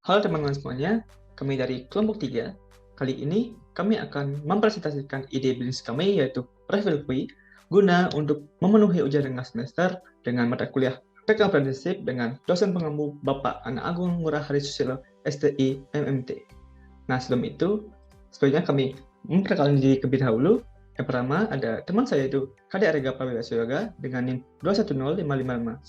Halo teman-teman semuanya, kami dari kelompok 3. Kali ini kami akan mempresentasikan ide bisnis kami yaitu Refill Kui guna untuk memenuhi ujian tengah semester dengan mata kuliah Tech Apprenticeship dengan dosen pengembu Bapak Ana Agung Ngurah Hari Susilo STI MMT. Nah sebelum itu, sebaiknya kami memperkenalkan diri terlebih dahulu. Yang pertama ada teman saya itu Kadek Arega Prawira Yoga dengan NIM 210555105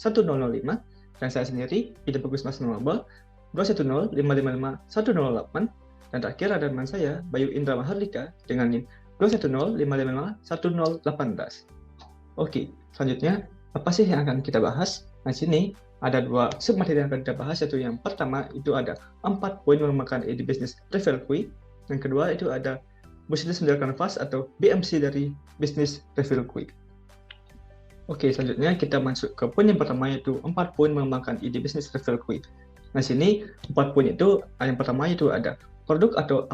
dan saya sendiri Ida Bagus Mas Noble 210555108 dan terakhir ada teman saya Bayu Indra Mahardika dengan NIM 210555118. Oke, selanjutnya apa sih yang akan kita bahas? Nah, sini ada dua submateri yang akan kita bahas, yaitu yang pertama itu ada 4 poin mengembangkan ide bisnis Refill Kui. Yang kedua itu ada Business Model Canvas atau BMC dari bisnis Refill Kui. Oke, selanjutnya kita masuk ke poin yang pertama yaitu 4 poin mengembangkan ide bisnis Refill Kui. Nah, sini 4 poin itu yang pertama itu ada produk atau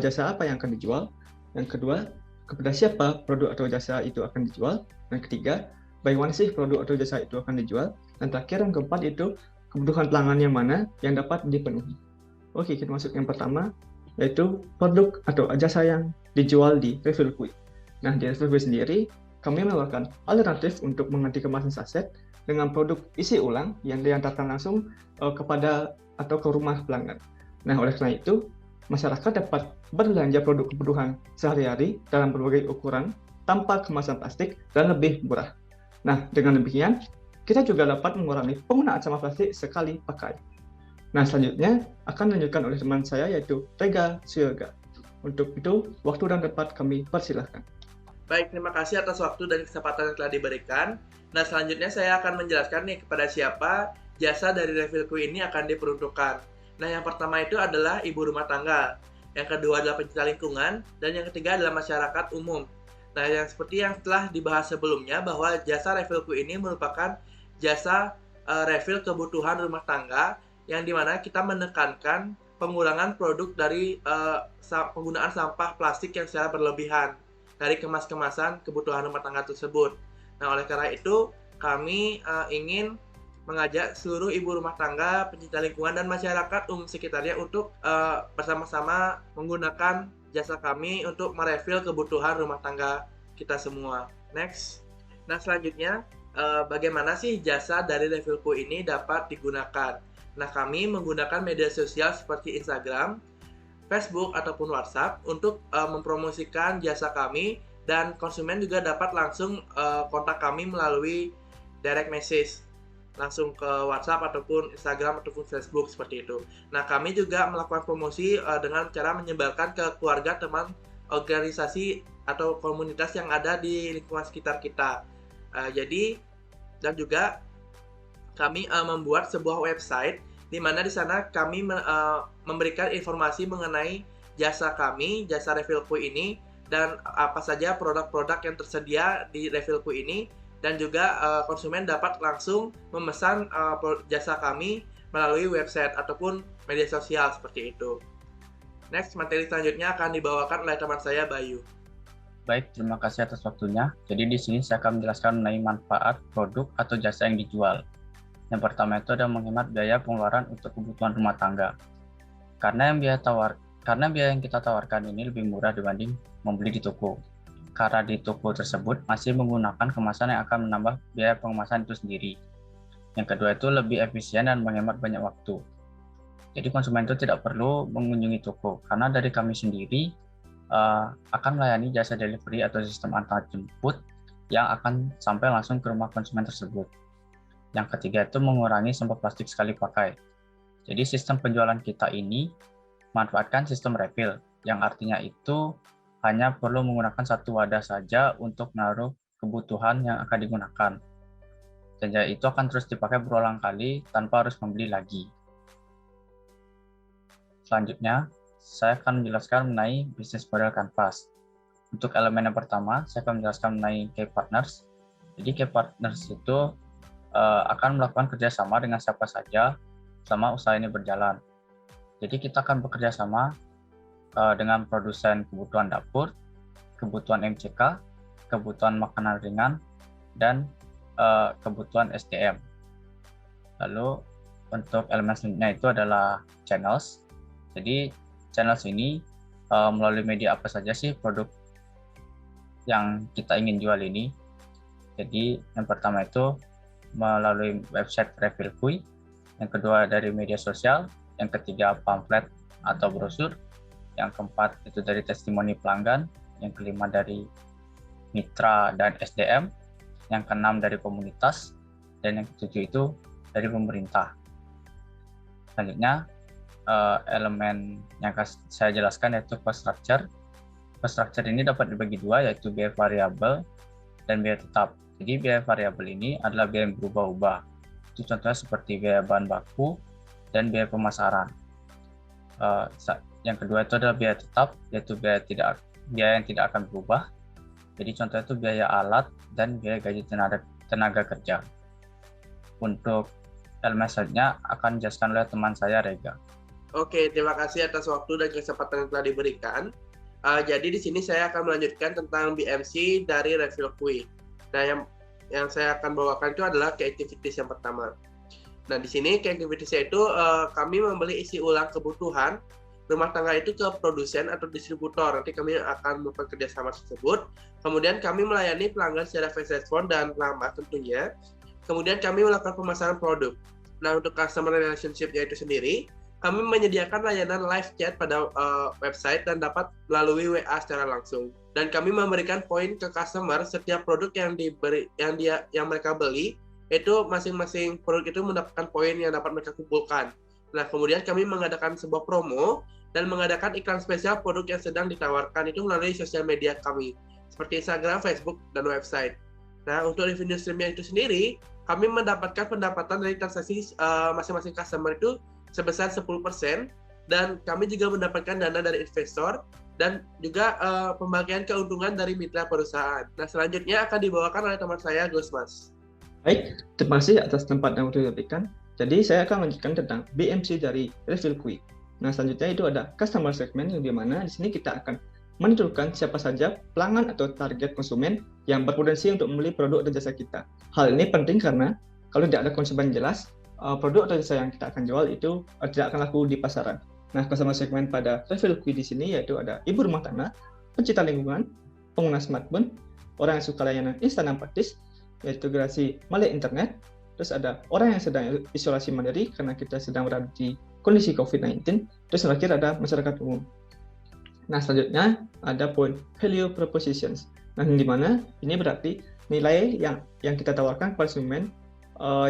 jasa apa yang akan dijual. Yang kedua, kepada siapa produk atau jasa itu akan dijual. Yang ketiga, bagaimana sih produk atau jasa itu akan dijual. Dan terakhir yang keempat itu kebutuhan pelanggan yang mana yang dapat dipenuhi. Oke, kita masuk yang pertama yaitu produk atau jasa yang dijual di Refill Kui. Nah, di Refill Kui sendiri kami menawarkan alternatif untuk mengganti kemasan saset dengan produk isi ulang yang diantarkan langsung kepada atau ke rumah pelanggan. Nah, oleh karena itu, masyarakat dapat berbelanja produk kebutuhan sehari-hari dalam berbagai ukuran tanpa kemasan plastik dan lebih murah. Nah, dengan demikian, kita juga dapat mengurangi penggunaan sampah plastik sekali pakai. Nah, selanjutnya akan dilanjutkan oleh teman saya yaitu Rega Suyoga. Untuk itu, waktu dan tempat kami persilahkan. Baik, terima kasih atas waktu dan kesempatan yang telah diberikan. Nah, selanjutnya saya akan menjelaskan nih kepada siapa jasa dari Refill Kui ini akan diperuntukkan. Nah, yang pertama itu adalah ibu rumah tangga. Yang kedua adalah pencinta lingkungan. Dan yang ketiga adalah masyarakat umum. Nah, yang seperti yang telah dibahas sebelumnya bahwa jasa Refill Kui ini merupakan jasa refill kebutuhan rumah tangga yang dimana kita menekankan pengurangan produk dari penggunaan sampah plastik yang secara berlebihan dari kemas-kemasan kebutuhan rumah tangga tersebut. Nah, oleh karena itu, kami ingin mengajak seluruh ibu rumah tangga, pencinta lingkungan, dan masyarakat umum sekitarnya untuk bersama-sama menggunakan jasa kami untuk merefill kebutuhan rumah tangga kita semua. Next. Nah, selanjutnya, bagaimana sih jasa dari Refill Kui ini dapat digunakan? Nah, kami menggunakan media sosial seperti Instagram, Facebook ataupun WhatsApp untuk mempromosikan jasa kami dan konsumen juga dapat langsung kontak kami melalui direct message langsung ke WhatsApp ataupun Instagram ataupun Facebook seperti itu. Nah, kami juga melakukan promosi dengan cara menyebarkan ke keluarga, teman, organisasi atau komunitas yang ada di lingkungan sekitar kita. Jadi dan juga kami membuat sebuah website di mana di sana kami memberikan informasi mengenai jasa kami, jasa Refill Kui ini, dan apa saja produk-produk yang tersedia di Refill Kui ini, dan juga konsumen dapat langsung memesan jasa kami melalui website ataupun media sosial seperti itu. Next, materi selanjutnya akan dibawakan oleh teman saya, Bayu. Baik, terima kasih atas waktunya. Jadi di sini saya akan menjelaskan mengenai manfaat produk atau jasa yang dijual. Yang pertama itu adalah menghemat biaya pengeluaran untuk kebutuhan rumah tangga. Karena biaya yang kita tawarkan ini lebih murah dibanding membeli di toko. Karena di toko tersebut masih menggunakan kemasan yang akan menambah biaya pengemasan itu sendiri. Yang kedua itu lebih efisien dan menghemat banyak waktu. Jadi konsumen itu tidak perlu mengunjungi toko, karena dari kami sendiri akan melayani jasa delivery atau sistem antar jemput yang akan sampai langsung ke rumah konsumen tersebut. Yang ketiga itu mengurangi sampah plastik sekali pakai. Jadi sistem penjualan kita ini manfaatkan sistem refill, yang artinya itu hanya perlu menggunakan satu wadah saja untuk menaruh kebutuhan yang akan digunakan. Dan itu akan terus dipakai berulang kali tanpa harus membeli lagi. Selanjutnya, saya akan menjelaskan mengenai bisnis model Canvas. Untuk elemen yang pertama, saya akan menjelaskan mengenai key partners. Jadi key partners itu akan melakukan kerjasama dengan siapa saja selama usaha ini berjalan. Jadi kita akan bekerja sama dengan produsen kebutuhan dapur, kebutuhan MCK, kebutuhan makanan ringan, dan kebutuhan SDM. Lalu Untuk elemen selanjutnya itu adalah channels. Jadi channels ini melalui media apa saja sih produk yang kita ingin jual ini. Jadi yang pertama itu melalui website Refill-Kui, yang kedua dari media sosial, yang ketiga pamflet atau brosur, yang keempat itu dari testimoni pelanggan, yang kelima dari mitra dan SDM, yang keenam dari komunitas, dan yang ketujuh itu dari pemerintah. Selanjutnya elemen yang saya jelaskan yaitu cost structure. Cost structure ini dapat dibagi dua, yaitu biaya variabel dan biaya tetap. Jadi biaya variabel ini adalah biaya yang berubah-ubah. Itu contohnya seperti biaya bahan baku dan biaya pemasaran. Yang kedua itu adalah biaya tetap, yaitu biaya yang tidak akan berubah. Jadi contohnya itu biaya alat dan biaya gaji tenaga kerja. Untuk elemen selanjutnya akan dijelaskan oleh teman saya, Rega. Oke, terima kasih atas waktu dan kesempatan yang telah diberikan. Jadi di sini saya akan melanjutkan tentang BMC dari Refill-Kui. Nah, yang saya akan bawakan itu adalah key activities yang pertama. Nah, di sini key activities itu kami membeli isi ulang kebutuhan rumah tangga itu ke produsen atau distributor. Nanti kami akan melakukan kerjasama tersebut. Kemudian kami melayani pelanggan secara fast response dan lama tentunya. Kemudian kami melakukan pemasaran produk. Nah, untuk customer relationship-nya itu sendiri, kami menyediakan layanan live chat pada website dan dapat melalui WA secara langsung. Dan kami memberikan poin ke customer setiap produk yang mereka beli, itu masing-masing produk itu mendapatkan poin yang dapat mereka kumpulkan. Nah, kemudian kami mengadakan sebuah promo dan mengadakan iklan spesial produk yang sedang ditawarkan itu melalui sosial media kami, seperti Instagram, Facebook, dan website. Nah, untuk revenue stream-nya itu sendiri, kami mendapatkan pendapatan dari transaksi masing-masing customer itu sebesar 10%, dan kami juga mendapatkan dana dari investor dan juga pembagian keuntungan dari mitra perusahaan. Nah, selanjutnya akan dibawakan oleh teman saya, Gusmas. Baik, terima kasih atas tempat yang sudah diberikan. Jadi saya akan melanjutkan tentang BMC dari Refill-Kui. Nah, selanjutnya itu ada customer segment, yang dimana di sini kita akan menentukan siapa saja pelanggan atau target konsumen yang berpotensi untuk membeli produk atau jasa kita. Hal ini penting karena kalau tidak ada konsumen jelas, produk atau jasa yang kita akan jual itu tidak akan laku di pasaran. Nah, customer segment pada Refill-Kui di sini yaitu ada ibu rumah tangga, pencinta lingkungan, pengguna smartphone, orang yang suka layanan instan dan praktis, yaitu generasi melek internet. Terus ada orang yang sedang isolasi mandiri karena kita sedang berada di kondisi COVID-19. Terus terakhir ada masyarakat umum. Nah, selanjutnya ada poin value propositions. Nah, di mana ini berarti nilai yang kita tawarkan kepada konsumen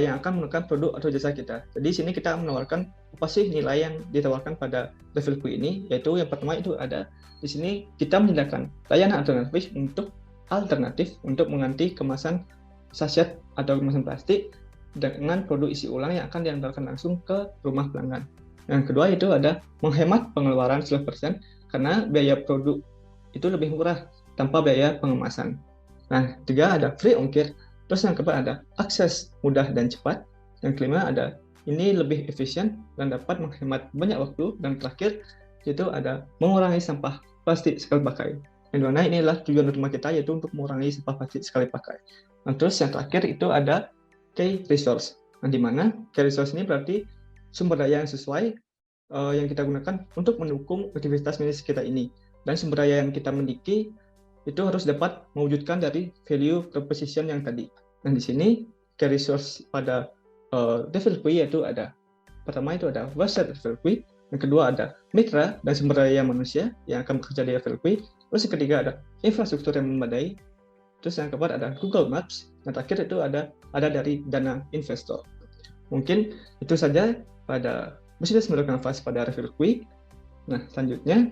yang akan menggunakan produk atau jasa kita. Jadi di sini kita menawarkan apa sih nilai yang ditawarkan pada Refill-Kui ini, yaitu yang pertama itu ada di sini kita menyediakan layanan alternatif untuk mengganti kemasan sachet atau kemasan plastik dengan produk isi ulang yang akan diantarkan langsung ke rumah pelanggan. Yang kedua itu ada menghemat pengeluaran 10% karena biaya produk itu lebih murah tanpa biaya pengemasan. Nah, ketiga ada free ongkir. Terus yang keempat ada akses mudah dan cepat. Yang kelima ada ini lebih efisien dan dapat menghemat banyak waktu. Dan terakhir itu ada mengurangi sampah plastik sekali pakai. Yang mana ini adalah tujuan utama kita, yaitu untuk mengurangi sampah plastik sekali pakai. Nah, terus yang terakhir itu ada key resource. Nah, di mana key resource ini berarti sumber daya yang sesuai yang kita gunakan untuk mendukung aktivitas bisnis kita ini. Dan sumber daya yang kita miliki itu harus dapat mewujudkan dari value proposition yang tadi. Nah, di sini key resource pada Refill-Kui yaitu ada pertama itu ada website Refill-Kui, yang kedua ada mitra dan sumber daya manusia yang akan bekerja di Refill-Kui, terus yang ketiga ada infrastruktur yang memadai, terus yang keempat ada Google Maps, dan terakhir itu ada dari dana investor. Mungkin itu saja pada bisnis model canvas pada Refill-Kui. Nah, selanjutnya,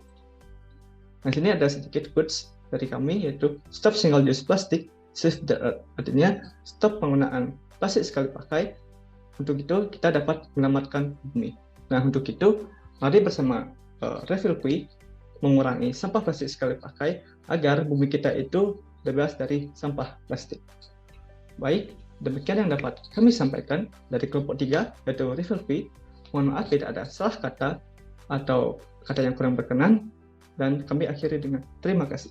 nah sini ada sedikit quotes dari kami, yaitu stop single use plastic, save the earth. Artinya stop penggunaan plastik sekali pakai. Untuk itu kita dapat menyelamatkan bumi. Nah, untuk itu mari bersama Refill-Kui mengurangi sampah plastik sekali pakai agar bumi kita itu bebas dari sampah plastik. Baik, demikian yang dapat kami sampaikan dari kelompok 3 yaitu Refill-Kui. Mohon maaf tidak ada salah kata atau kata yang kurang berkenan, dan kami akhiri dengan terima kasih.